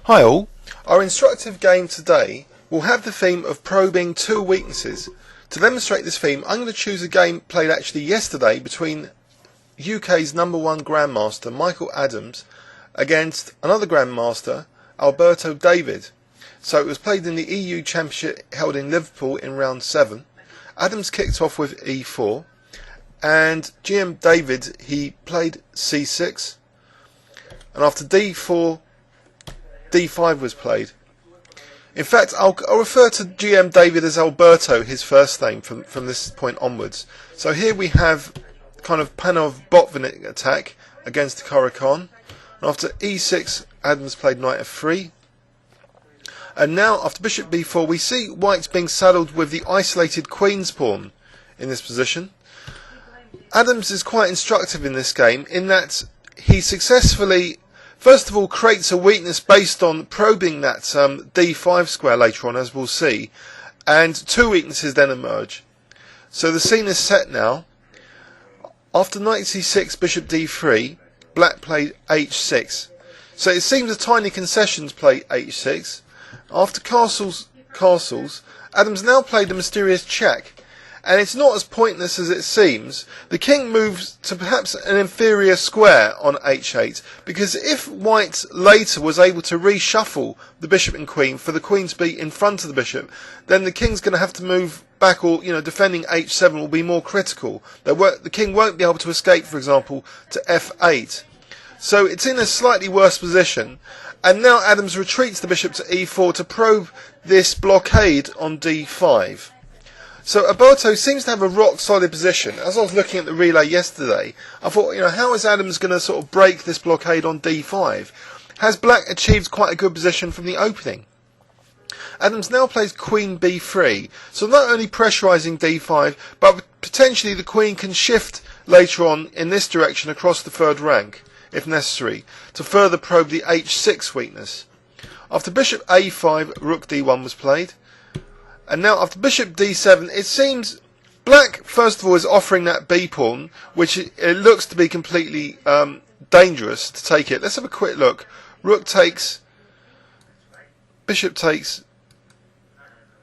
Hi all, our instructive game today will have the theme of probing two weaknesses. To demonstrate this theme, I'm going to choose a game played actually yesterday between UK's #1 Grandmaster Michael Adams against another Grandmaster, Alberto David. So it was played in the EU Championship held in Liverpool in round 7. Adams kicked off with E4 and GM David, he played C6, and after D4 D5 was played. In fact, I'll refer to GM David as Alberto, his first name, from this point onwards. So here we have kind of Panov Botvinnik attack against the Caro-Kann. And after E6, Adams played Knight F3. And now, after Bishop B4, we see White being saddled with the isolated Queen's pawn in this position. Adams is quite instructive in this game in that he successfully, first of all, creates a weakness based on probing that D5 square later on, as we'll see, and two weaknesses then emerge. So the scene is set now. After Knight C6, Bishop D3, Black played H6. So it seems a tiny concession to play H6. After castles, Adams now played the mysterious check. And it's not as pointless as it seems. The king moves to perhaps an inferior square on h8, because if White later was able to reshuffle the bishop and queen for the queen to be in front of the bishop, then the king's going to have to move back, or defending h7 will be more critical. The king won't be able to escape, for example, to f8. So it's in a slightly worse position. And now Adams retreats the bishop to e4 to probe this blockade on d5. So Alberto seems to have a rock-solid position. As I was looking at the relay yesterday, I thought, how is Adams going to sort of break this blockade on d5? Has Black achieved quite a good position from the opening? Adams now plays Queen b3, so not only pressurising d5, but potentially the Queen can shift later on in this direction across the third rank, if necessary, to further probe the h6 weakness. After Bishop a5, Rook d1 was played. And now after Bishop d7, it seems Black, first of all, is offering that b pawn, which it looks to be completely dangerous to take it. Let's have a quick look. Rook takes, Bishop takes,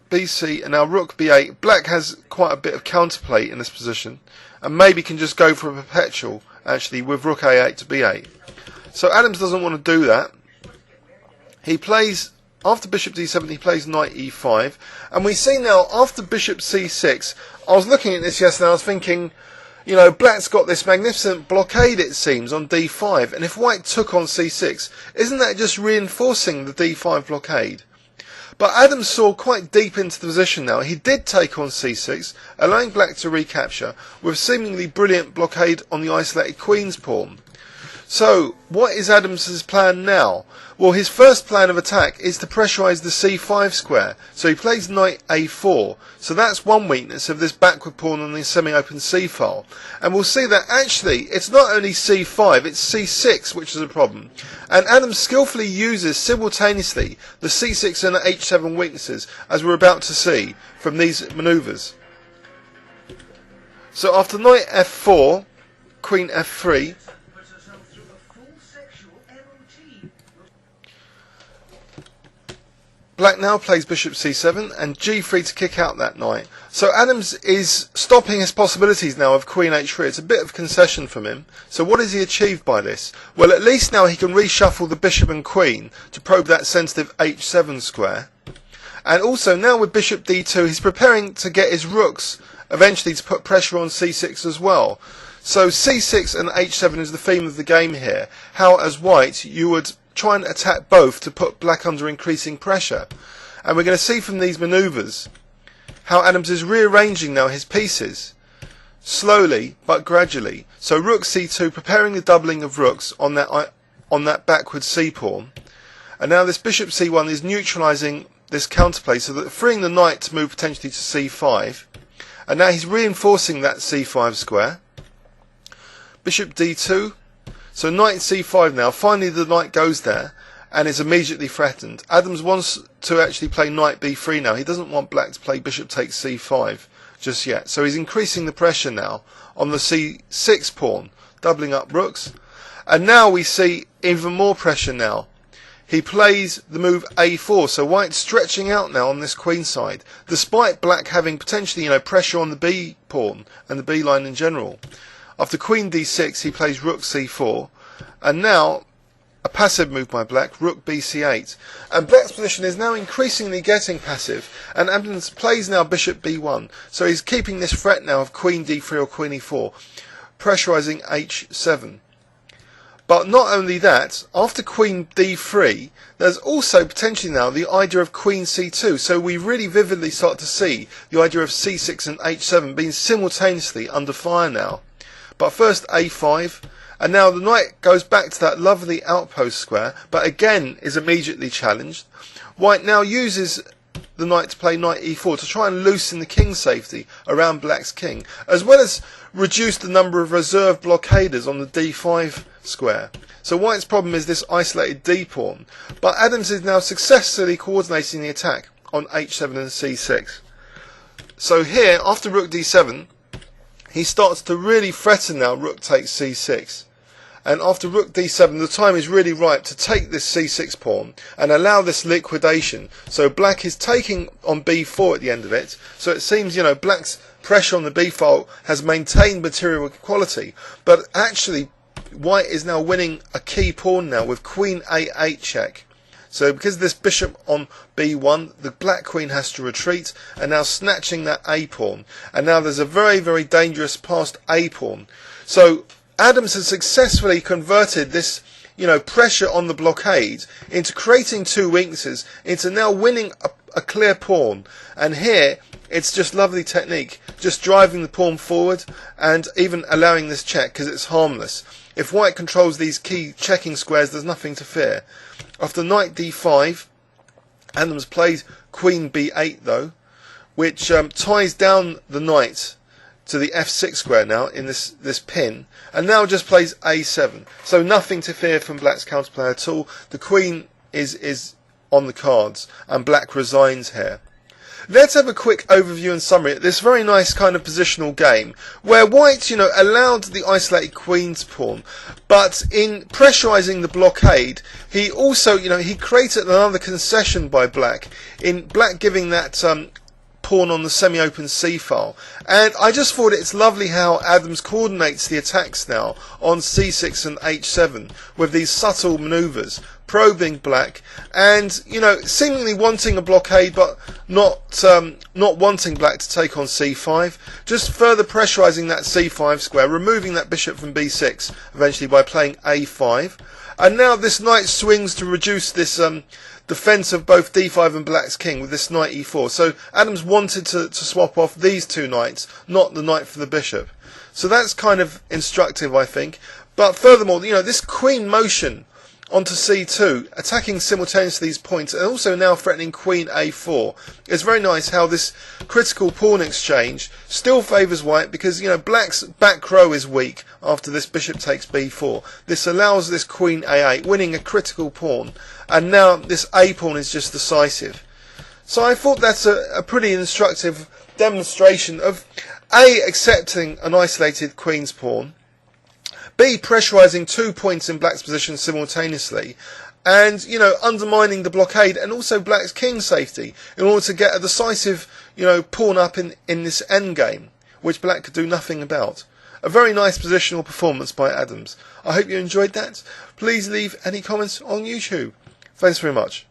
bc, and now Rook b8. Black has quite a bit of counterplay in this position, and maybe can just go for a perpetual, actually, with Rook a8 to b8. So Adams doesn't want to do that. He plays, after Bishop d7, he plays Knight e5, and we see now, after Bishop c6, I was looking at this yesterday, I was thinking, Black's got this magnificent blockade, it seems, on d5, and if White took on c6, isn't that just reinforcing the d5 blockade? But Adams saw quite deep into the position now. He did take on c6, allowing Black to recapture, with seemingly brilliant blockade on the isolated Queen's pawn. So, what is Adams's plan now? Well, his first plan of attack is to pressurise the c5 square. So he plays Knight a4. So that's one weakness of this backward pawn on the semi-open c file. And we'll see that actually it's not only c5, it's c6 which is a problem. And Adams skillfully uses simultaneously the c6 and the h7 weaknesses, as we're about to see from these manoeuvres. So after Knight f4, Queen f3, Black now plays Bishop c7 and g3 to kick out that knight. So Adams is stopping his possibilities now of Queen h3. It's a bit of concession from him. So what has he achieved by this? Well, at least now he can reshuffle the bishop and queen to probe that sensitive h7 square. And also now with Bishop d2, he's preparing to get his rooks eventually to put pressure on c6 as well. So c6 and h7 is the theme of the game here. How, as White, you would try and attack both to put Black under increasing pressure. And we're going to see from these manoeuvres how Adams is rearranging now his pieces, slowly but gradually. So Rook c2, preparing the doubling of rooks on that backward c pawn. And now this Bishop c1 is neutralising this counterplay, so that freeing the knight to move potentially to c5. And now he's reinforcing that c5 square. Bishop d2. So Knight c5 now, finally the knight goes there and is immediately threatened. Adams wants to actually play Knight b3 now. He doesn't want Black to play Bishop takes c5 just yet. So he's increasing the pressure now on the c6 pawn, doubling up rooks. And now we see even more pressure now. he plays the move a4, so white's stretching out now on this queen side, despite black having potentially, pressure on the b pawn and the b line in general. After queen d6, he plays rook c4, and now a passive move by black, rook bc8, and black's position is now increasingly getting passive, and Adams plays now bishop b1, so he's keeping this threat now of queen d3 or queen e4, pressurising h7. But not only that, after queen d3, there's also potentially now the idea of queen c2, so we really vividly start to see the idea of c6 and h7 being simultaneously under fire now. But first a5, and now the knight goes back to that lovely outpost square, but again is immediately challenged. White now uses the knight to play knight e4 to try and loosen the king's safety around black's king, as well as reduce the number of reserve blockaders on the d5 square. So white's problem is this isolated d pawn, but Adams is now successfully coordinating the attack on h7 and c6. So here, after rook d7, he starts to really threaten now rook takes c6. And after rook d7, the time is really ripe to take this c6 pawn and allow this liquidation. So black is taking on b4 at the end of it. So it seems, black's pressure on the b file has maintained material equality. But actually, white is now winning a key pawn now with queen a8 check. So because of this bishop on b1, the black queen has to retreat, and now snatching that a pawn. And now there's a very, very dangerous passed a pawn. So Adams has successfully converted this, pressure on the blockade into creating two weaknesses, into now winning a clear pawn. And here, it's just lovely technique, just driving the pawn forward and even allowing this check because it's harmless. If white controls these key checking squares, there's nothing to fear. After knight d5, Adams plays queen b8 though, which ties down the knight to the f6 square now in this pin, and now just plays a7. So nothing to fear from black's counterplay at all. The queen is on the cards, and black resigns here. Let's have a quick overview and summary of this very nice kind of positional game, where white, allowed the isolated queen's pawn, but in pressurising the blockade, he also, he created another concession by black, in black giving that pawn on the semi-open c file. And I just thought it's lovely how Adams coordinates the attacks now on c6 and h7 with these subtle manoeuvres, probing black and seemingly wanting a blockade but not wanting black to take on c5, just further pressurising that c5 square, removing that bishop from b6 eventually by playing a5. And now this knight swings to reduce this defence of both d5 and black's king with this knight e4. So Adams wanted to swap off these two knights, not the knight for the bishop. So that's kind of instructive, I think. But furthermore, this queen motion onto c2, attacking simultaneously these points, and also now threatening queen a4. It's very nice how this critical pawn exchange still favours white because, black's back row is weak after this bishop takes b4. This allows this queen a8, winning a critical pawn, and now this a pawn is just decisive. So I thought that's a pretty instructive demonstration of A, accepting an isolated queen's pawn, B, pressurising 2 points in black's position simultaneously, and undermining the blockade and also black's king safety in order to get a decisive pawn up in this endgame, which black could do nothing about. A very nice positional performance by Adams. I hope you enjoyed that. Please leave any comments on YouTube. Thanks very much.